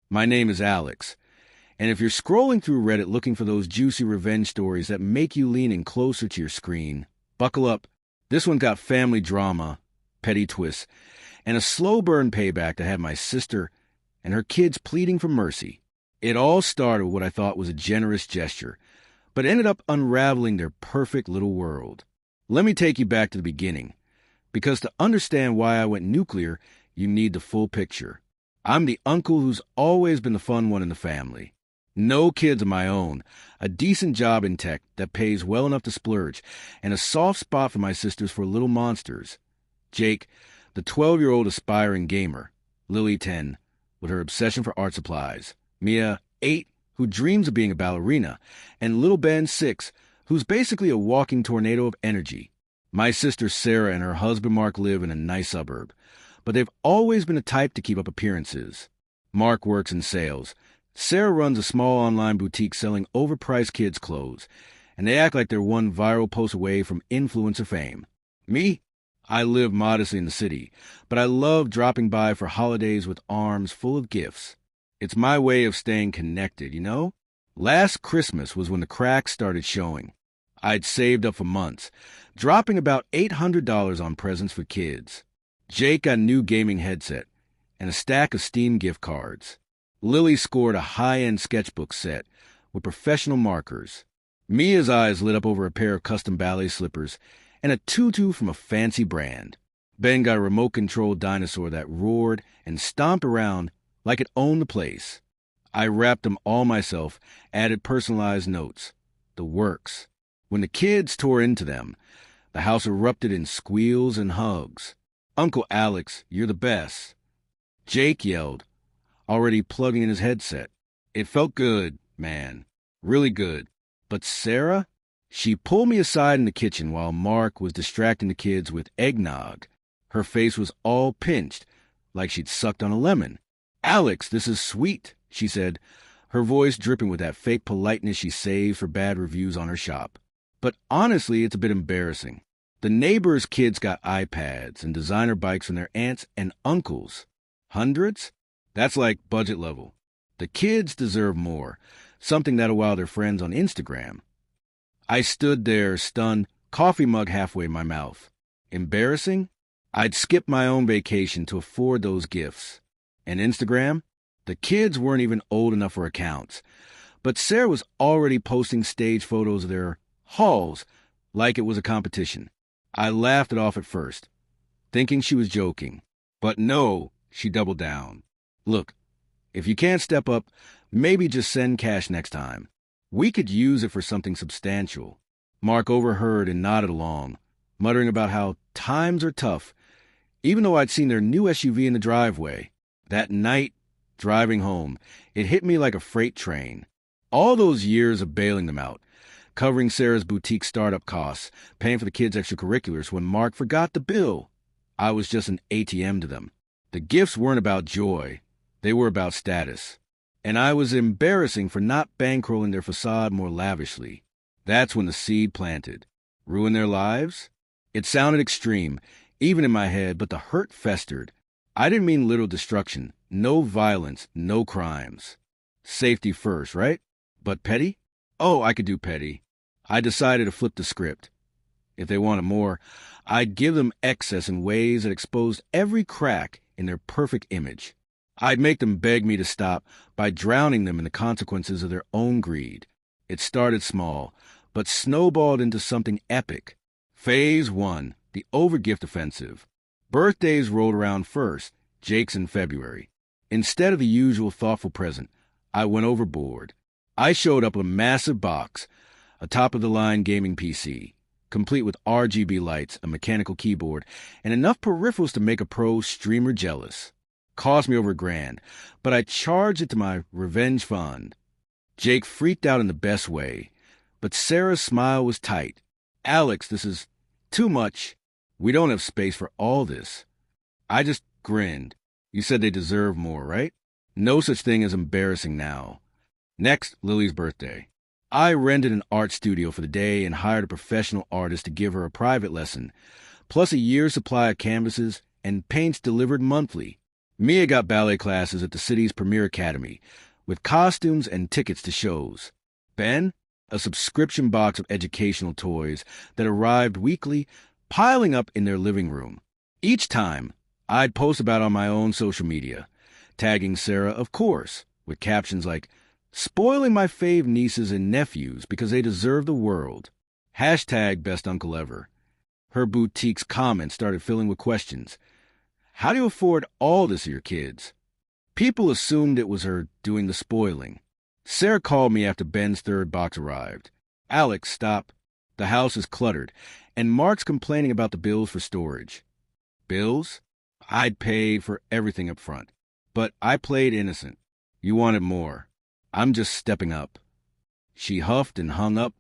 My name is Alex. And if you're scrolling through Reddit looking for those juicy revenge stories that make you lean in closer to your screen, buckle up. This one got family drama, petty twists, and a slow burn payback to have my sister and her kids pleading for mercy. It all started with what I thought was a generous gesture, but ended up unraveling their perfect little world. Let me take you back to the beginning, because to understand why I went nuclear, you need the full picture. I'm the uncle who's always been the fun one in the family. No kids of my own, a decent job in tech that pays well enough to splurge, and a soft spot for my sisters for little monsters. Jake, the 12-year-old aspiring gamer. Lily, 10, with her obsession for art supplies. Mia, 8, who dreams of being a ballerina. And little Ben, 6, who's basically a walking tornado of energy. My sister Sarah and her husband Mark live in a nice suburb, but they've always been the type to keep up appearances. Mark works in sales. Sarah runs a small online boutique selling overpriced kids' clothes, and they act like they're one viral post away from influencer fame. Me? I live modestly in the city, but I love dropping by for holidays with arms full of gifts. It's my way of staying connected, you know? Last Christmas was when the cracks started showing. I'd saved up for months, dropping about $800 on presents for kids. Jake got a new gaming headset and a stack of Steam gift cards. Lily scored a high-end sketchbook set with professional markers. Mia's eyes lit up over a pair of custom ballet slippers and a tutu from a fancy brand. Ben got a remote-controlled dinosaur that roared and stomped around like it owned the place. I wrapped them all myself, added personalized notes. The works. When the kids tore into them, the house erupted in squeals and hugs. "Uncle Alex, you're the best." Jake yelled, already plugging in his headset. It felt good, man. Really good. But Sarah? She pulled me aside in the kitchen while Mark was distracting the kids with eggnog. Her face was all pinched, like she'd sucked on a lemon. "Alex, this is sweet," she said, her voice dripping with that fake politeness she saved for bad reviews on her shop. But honestly, it's a bit embarrassing. The neighbors' kids got iPads and designer bikes from their aunts and uncles. Hundreds? That's like budget level. The kids deserve more, something that'll wow their friends on Instagram. I stood there, stunned, coffee mug halfway in my mouth. Embarrassing? I'd skipped my own vacation to afford those gifts. And Instagram? The kids weren't even old enough for accounts. But Sarah was already posting stage photos of their hauls like it was a competition. I laughed it off at first, thinking she was joking. But no, she doubled down. "Look, if you can't step up, maybe just send cash next time. We could use it for something substantial." Mark overheard and nodded along, muttering about how times are tough, even though I'd seen their new SUV in the driveway. That night, driving home, it hit me like a freight train. All those years of bailing them out, covering Sarah's boutique startup costs, paying for the kids' extracurriculars when Mark forgot the bill. I was just an ATM to them. The gifts weren't about joy. They were about status. And I was embarrassing for not bankrolling their facade more lavishly. That's when the seed planted. Ruin their lives? It sounded extreme, even in my head, but the hurt festered. I didn't mean literal destruction. No violence, no crimes. Safety first, right? But petty? Oh, I could do petty. I decided to flip the script. If they wanted more, I'd give them excess in ways that exposed every crack in their perfect image. I'd make them beg me to stop by drowning them in the consequences of their own greed. It started small, but snowballed into something epic. Phase 1, the overgift offensive. Birthdays rolled around first, Jake's in February. Instead of the usual thoughtful present, I went overboard. I showed up with a massive box, a top-of-the-line gaming PC, complete with RGB lights, a mechanical keyboard, and enough peripherals to make a pro streamer jealous. Cost me over $1,000, but I charged it to my revenge fund. Jake freaked out in the best way, but Sarah's smile was tight. "Alex, this is too much. We don't have space for all this." I just grinned. You said they deserve more, right? No such thing as embarrassing now. Next, Lily's birthday. I rented an art studio for the day and hired a professional artist to give her a private lesson, plus a year's supply of canvases and paints delivered monthly. Mia got ballet classes at the city's premier academy, with costumes and tickets to shows. Ben, a subscription box of educational toys that arrived weekly, piling up in their living room. Each time, I'd post about it on my own social media, tagging Sarah, of course, with captions like, "Spoiling my fave nieces and nephews because they deserve the world." Hashtag best uncle ever. Her boutique's comments started filling with questions. How do you afford all this of your kids? People assumed it was her doing the spoiling. Sarah called me after Ben's third box arrived. "Alex, stop. The house is cluttered, and Mark's complaining about the bills for storage." Bills? I'd pay for everything up front. But I played innocent. You wanted more. I'm just stepping up. She huffed and hung up,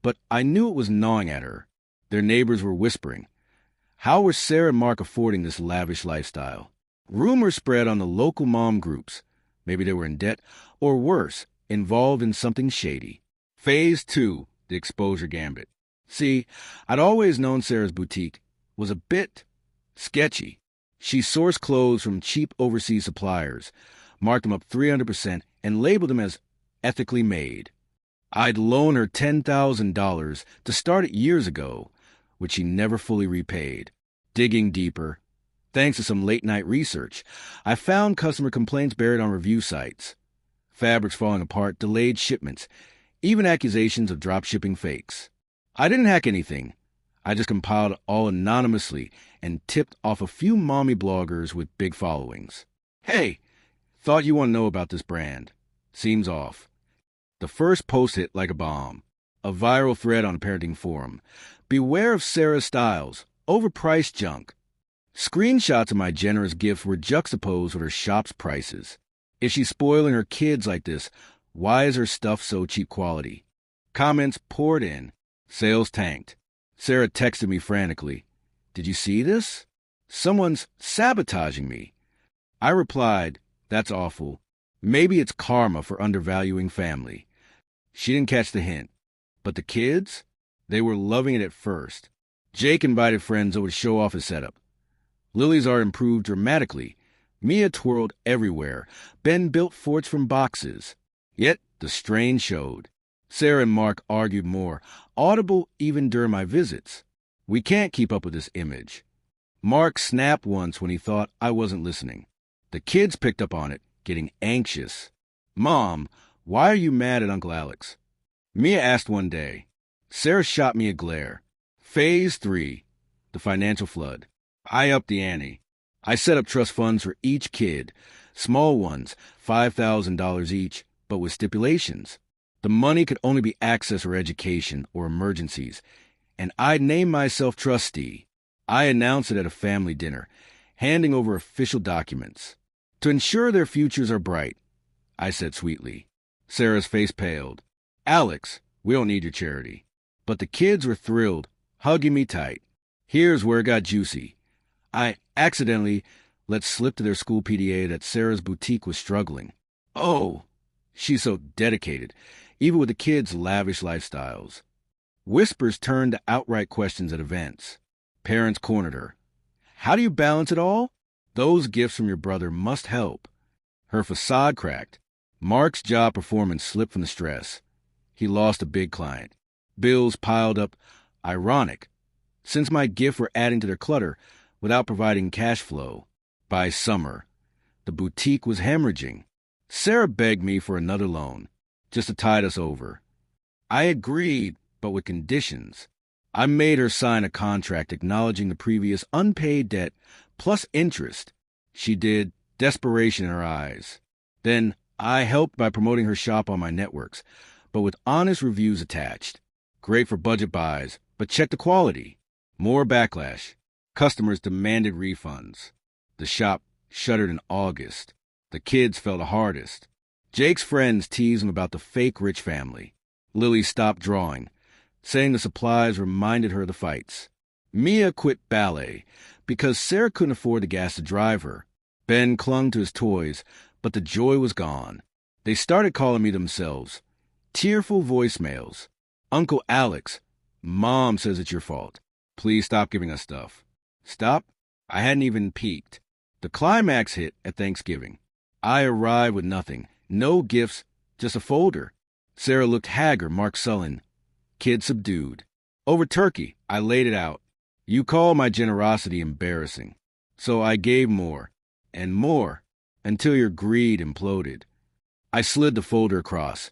but I knew it was gnawing at her. Their neighbors were whispering. How were Sarah and Mark affording this lavish lifestyle? Rumors spread on the local mom groups. Maybe they were in debt, or worse, involved in something shady. Phase 2, the exposure gambit. See, I'd always known Sarah's boutique was a bit sketchy. She sourced clothes from cheap overseas suppliers, marked them up 300%, and labeled them as ethically made. I'd loaned her $10,000 to start it years ago, which she never fully repaid. Digging deeper, thanks to some late-night research, I found customer complaints buried on review sites. Fabrics falling apart, delayed shipments, even accusations of drop-shipping fakes. I didn't hack anything. I just compiled it all anonymously and tipped off a few mommy bloggers with big followings. Hey, thought you want to know about this brand. Seems off. The first post hit like a bomb. A viral thread on a parenting forum. Beware of Sarah's styles. Overpriced junk. Screenshots of my generous gifts were juxtaposed with her shop's prices. If she's spoiling her kids like this, why is her stuff so cheap quality? Comments poured in. Sales tanked. Sarah texted me frantically. Did you see this? Someone's sabotaging me. I replied, that's awful. Maybe it's karma for undervaluing family. She didn't catch the hint. But the kids? They were loving it at first. Jake invited friends over to show off his setup. Lily's art improved dramatically. Mia twirled everywhere. Ben built forts from boxes. Yet the strain showed. Sarah and Mark argued more, audible even during my visits. We can't keep up with this image. Mark snapped once when he thought I wasn't listening. The kids picked up on it, getting anxious. Mom, why are you mad at Uncle Alex? Mia asked one day. Sarah shot me a glare. Phase 3, the financial flood. I upped the ante. I set up trust funds for each kid, small ones, $5,000 each, but with stipulations. The money could only be accessed for education or emergencies, and I'd name myself trustee. I announced it at a family dinner, handing over official documents. To ensure their futures are bright, I said sweetly. Sarah's face paled. Alex, we don't need your charity. But the kids were thrilled, hugging me tight. Here's where it got juicy. I accidentally let slip to their school PDA that Sarah's boutique was struggling. Oh, she's so dedicated, even with the kids' lavish lifestyles. Whispers turned to outright questions at events. Parents cornered her. How do you balance it all? Those gifts from your brother must help. Her facade cracked. Mark's job performance slipped from the stress. He lost a big client. Bills piled up. Ironic, since my gift were adding to their clutter without providing cash flow. By summer, the boutique was hemorrhaging. Sarah begged me for another loan, just to tide us over. I agreed, but with conditions. I made her sign a contract acknowledging the previous unpaid debt plus interest. She did, desperation in her eyes. Then I helped by promoting her shop on my networks, but with honest reviews attached. Great for budget buys, but check the quality. More backlash. Customers demanded refunds. The shop shuttered in August. The kids fell the hardest. Jake's friends teased him about the fake rich family. Lily stopped drawing, saying the supplies reminded her of the fights. Mia quit ballet because Sarah couldn't afford the gas to drive her. Ben clung to his toys, but the joy was gone. They started calling me themselves. Tearful voicemails. Uncle Alex, Mom says it's your fault. Please stop giving us stuff. Stop? I hadn't even peeked. The climax hit at Thanksgiving. I arrived with nothing. No gifts, just a folder. Sarah looked haggard, Mark sullen. Kid subdued. Over turkey, I laid it out. You call my generosity embarrassing. So I gave more, and more, until your greed imploded. I slid the folder across.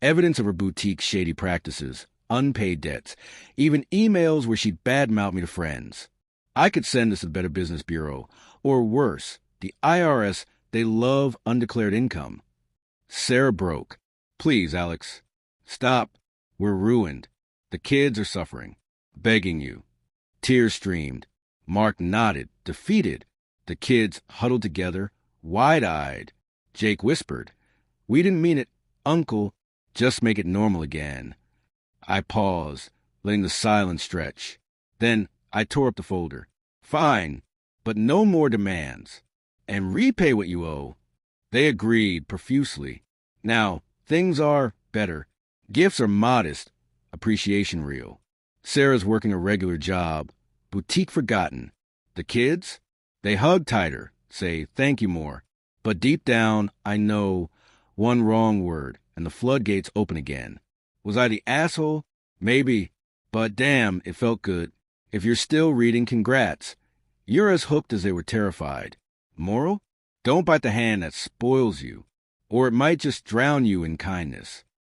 Evidence of her boutique's shady practices, unpaid debts, even emails where she'd badmouth me to friends. I could send this to the Better Business Bureau, or worse, the IRS. They love undeclared income. Sarah broke. Please, Alex. Stop. We're ruined. The kids are suffering. Begging you. Tears streamed. Mark nodded, defeated. The kids huddled together, wide-eyed. Jake whispered, We didn't mean it, Uncle. Just make it normal again. I paused, letting the silence stretch. Then I tore up the folder. Fine, but no more demands. And repay what you owe. They agreed profusely. Now, things are better. Gifts are modest, appreciation real. Sarah's working a regular job, boutique forgotten. The kids? They hug tighter, say thank you more. But deep down, I know one wrong word, and the floodgates open again. Was I the asshole? Maybe. But damn, it felt good. If you're still reading, congrats. You're as hooked as they were terrified. Moral? Don't bite the hand that spoils you, or it might just drown you in kindness.